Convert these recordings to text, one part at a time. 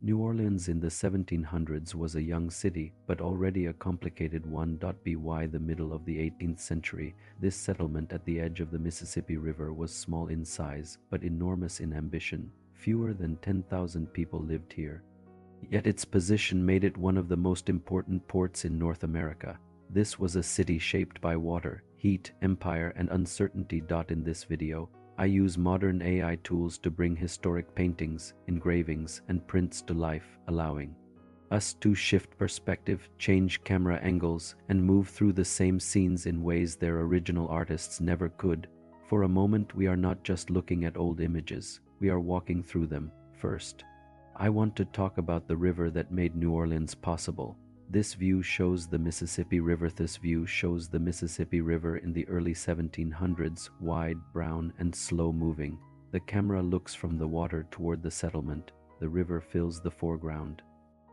New Orleans in the 1700s was a young city, but already a complicated one. By the middle of the 18th century, this settlement at the edge of the Mississippi River was small in size, but enormous in ambition. Fewer than 10,000 people lived here. Yet its position made it one of the most important ports in North America. This was a city shaped by water, heat, empire, and uncertainty. In this video, I use modern AI tools to bring historic paintings, engravings, and prints to life, allowing us to shift perspective, change camera angles, and move through the same scenes in ways their original artists never could. For a moment, we are not just looking at old images, we are walking through them. First, I want to talk about the river that made New Orleans possible. This view shows the Mississippi River. This view shows the Mississippi River in the early 1700s, wide, brown, and slow-moving. The camera looks from the water toward the settlement. The river fills the foreground.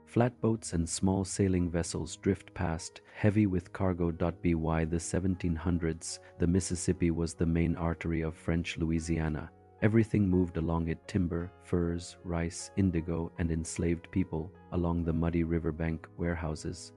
Flatboats and small sailing vessels drift past, heavy with cargo. By the 1700s, the Mississippi was the main artery of French Louisiana. Everything moved along it: timber, furs, rice, indigo, and enslaved people. Along the muddy riverbank, warehouses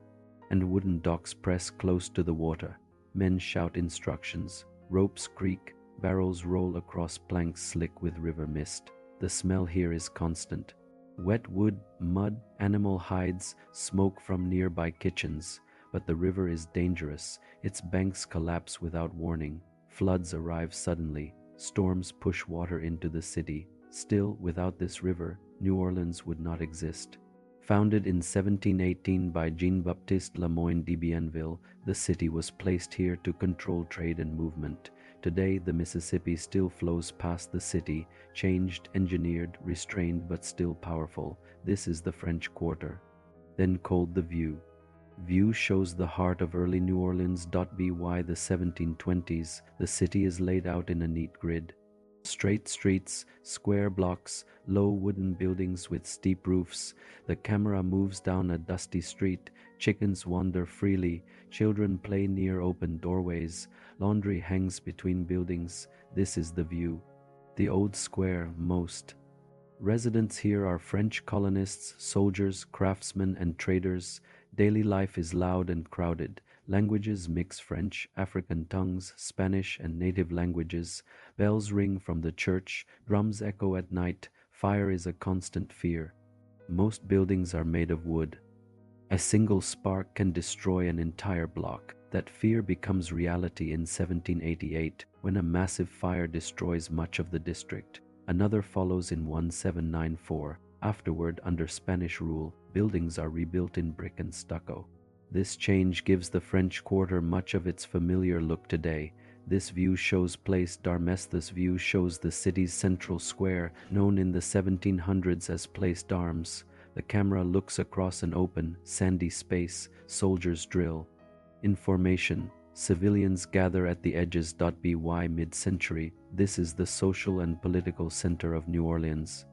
and wooden docks press close to the water. Men shout instructions. Ropes creak, barrels roll across planks slick with river mist. The smell here is constant. Wet wood, mud, animal hides, smoke from nearby kitchens. But the river is dangerous. Its banks collapse without warning. Floods arrive suddenly. Storms push water into the city. Still, without this river, New Orleans would not exist. Founded in 1718 by Jean-Baptiste Le Moyne de Bienville, the city was placed here to control trade and movement. Today, the Mississippi still flows past the city, changed, engineered, restrained, but still powerful. This is the French Quarter, then called the Vieux. View shows the heart of early New Orleans. By the 1720s, the city is laid out in a neat grid. Straight streets, square blocks, low wooden buildings with steep roofs. The camera moves down a dusty street. Chickens wander freely. Children play near open doorways. Laundry hangs between buildings. This is the View. The old square, most residents here are French colonists, soldiers, craftsmen, and traders. Daily life is loud and crowded. Languages mix: French, African tongues, Spanish, and native languages. Bells ring from the church, drums echo at night. Fire is a constant fear. Most buildings are made of wood. A single spark can destroy an entire block. That fear becomes reality in 1788, when a massive fire destroys much of the district. Another follows in 1794. Afterward, under Spanish rule, buildings are rebuilt in brick and stucco. This change gives the French Quarter much of its familiar look today. This view shows Place d'Armes. This view shows the city's central square, known in the 1700s as Place d'Armes. The camera looks across an open, sandy space. Soldiers drill. In formation, civilians gather at the edges. By mid-century, this is the social and political center of New Orleans.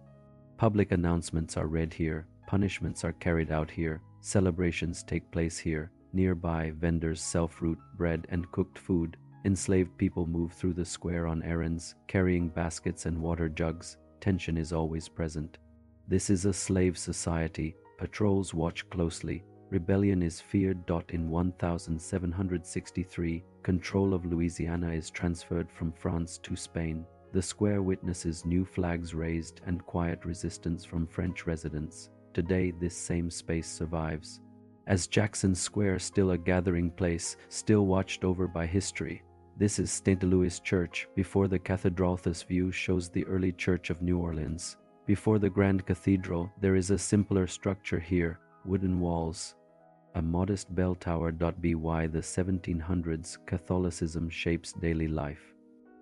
Public announcements are read here, punishments are carried out here, celebrations take place here. Nearby, vendors sell fruit, bread, and cooked food. Enslaved people move through the square on errands, carrying baskets and water jugs. Tension is always present. This is a slave society. Patrols watch closely. Rebellion is feared. In 1763, control of Louisiana is transferred from France to Spain. The square witnesses new flags raised and quiet resistance from French residents. Today, this same space survives. As Jackson Square, still a gathering place, still watched over by history. This is St. Louis Church, before the cathedral. This view shows the early church of New Orleans. Before the Grand Cathedral, there is a simpler structure here, wooden walls. A modest bell tower. By the 1700s, Catholicism shapes daily life.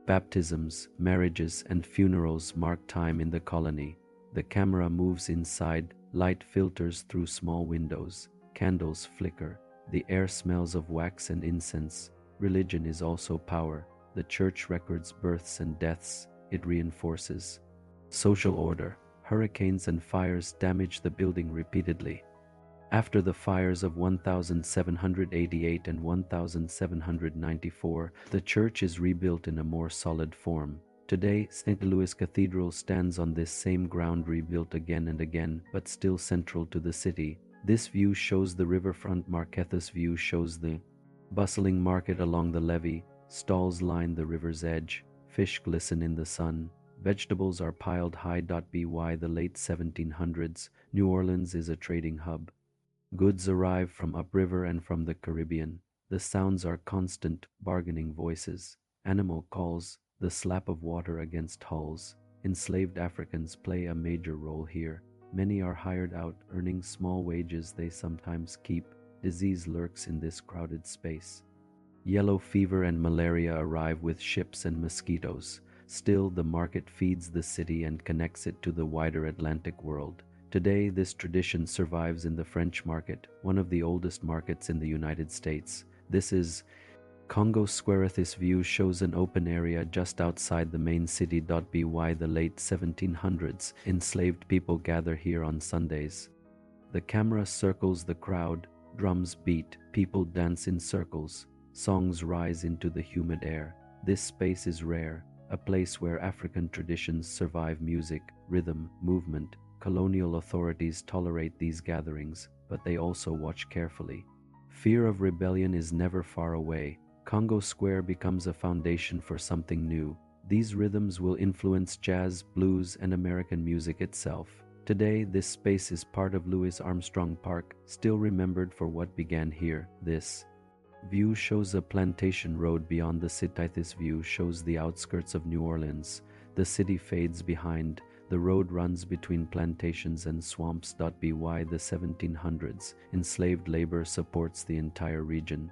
Baptisms, marriages, and funerals mark time in the colony. The camera moves inside, light filters through small windows, candles flicker, the air smells of wax and incense. Religion is also power. The church records births and deaths, it reinforces social order. Hurricanes and fires damage the building repeatedly. After the fires of 1788 and 1794, the church is rebuilt in a more solid form. Today, St. Louis Cathedral stands on this same ground, rebuilt again and again, but still central to the city. This view shows the riverfront. Marquetha's view shows the bustling market along the levee. Stalls line the river's edge. Fish glisten in the sun. Vegetables are piled high. By the late 1700s, New Orleans is a trading hub. Goods arrive from upriver and from the Caribbean. The sounds are constant, bargaining voices. Animal calls, the slap of water against hulls. Enslaved Africans play a major role here. Many are hired out, earning small wages they sometimes keep. Disease lurks in this crowded space. Yellow fever and malaria arrive with ships and mosquitoes. Still, the market feeds the city and connects it to the wider Atlantic world. Today, this tradition survives in the French market, one of the oldest markets in the United States. This is Congo Square. This view shows an open area just outside the main city. By the late 1700s, enslaved people gather here on Sundays. The camera circles the crowd, drums beat, people dance in circles, songs rise into the humid air. This space is rare, a place where African traditions survive. Music, rhythm, movement. Colonial authorities tolerate these gatherings, but they also watch carefully. Fear of rebellion is never far away. Congo Square becomes a foundation for something new. These rhythms will influence jazz, blues, and American music itself. Today, this space is part of Louis Armstrong Park, still remembered for what began here. This view shows a plantation road beyond the city. This view shows the outskirts of New Orleans. The city fades behind. The road runs between plantations and swamps. By the 1700s, enslaved labor supports the entire region.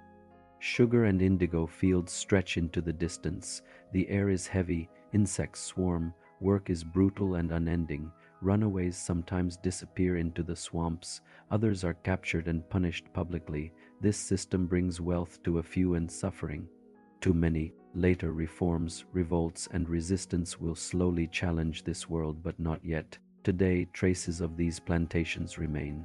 Sugar and indigo fields stretch into the distance. The air is heavy, insects swarm, work is brutal and unending. Runaways sometimes disappear into the swamps, others are captured and punished publicly. This system brings wealth to a few and suffering to many. Later reforms, revolts, and resistance will slowly challenge this world, but not yet. Today, traces of these plantations remain,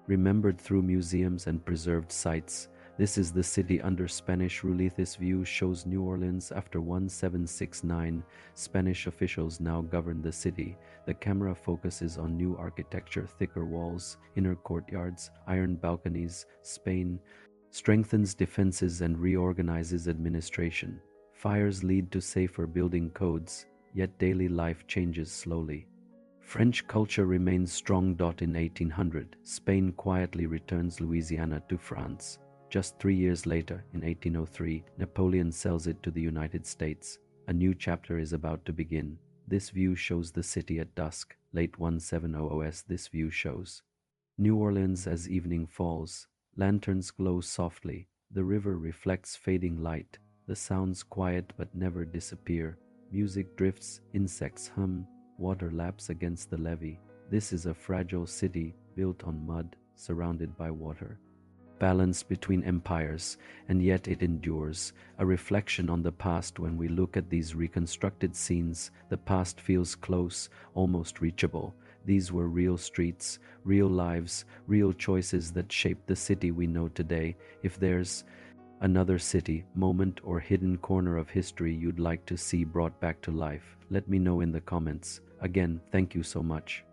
remembered through museums and preserved sites. This is the city under Spanish rule. This view shows New Orleans after 1769. Spanish officials now govern the city. The camera focuses on new architecture, thicker walls, inner courtyards, iron balconies. Spain strengthens defenses and reorganizes administration. Fires lead to safer building codes, yet daily life changes slowly. French culture remains strong. In 1800, Spain quietly returns Louisiana to France. Just 3 years later, in 1803, Napoleon sells it to the United States. A new chapter is about to begin. This view shows the city at dusk, late 1700s. This view shows New Orleans as evening falls. Lanterns glow softly. The river reflects fading light. The sounds quiet but never disappear. Music drifts, insects hum, water laps against the levee. This is a fragile city built on mud, surrounded by water. Balanced between empires, and yet it endures, a reflection on the past. When we look at these reconstructed scenes, the past feels close, almost reachable. These were real streets, real lives, real choices that shaped the city we know today. If there's another city, moment, or hidden corner of history you'd like to see brought back to life, let me know in the comments. Again, thank you so much.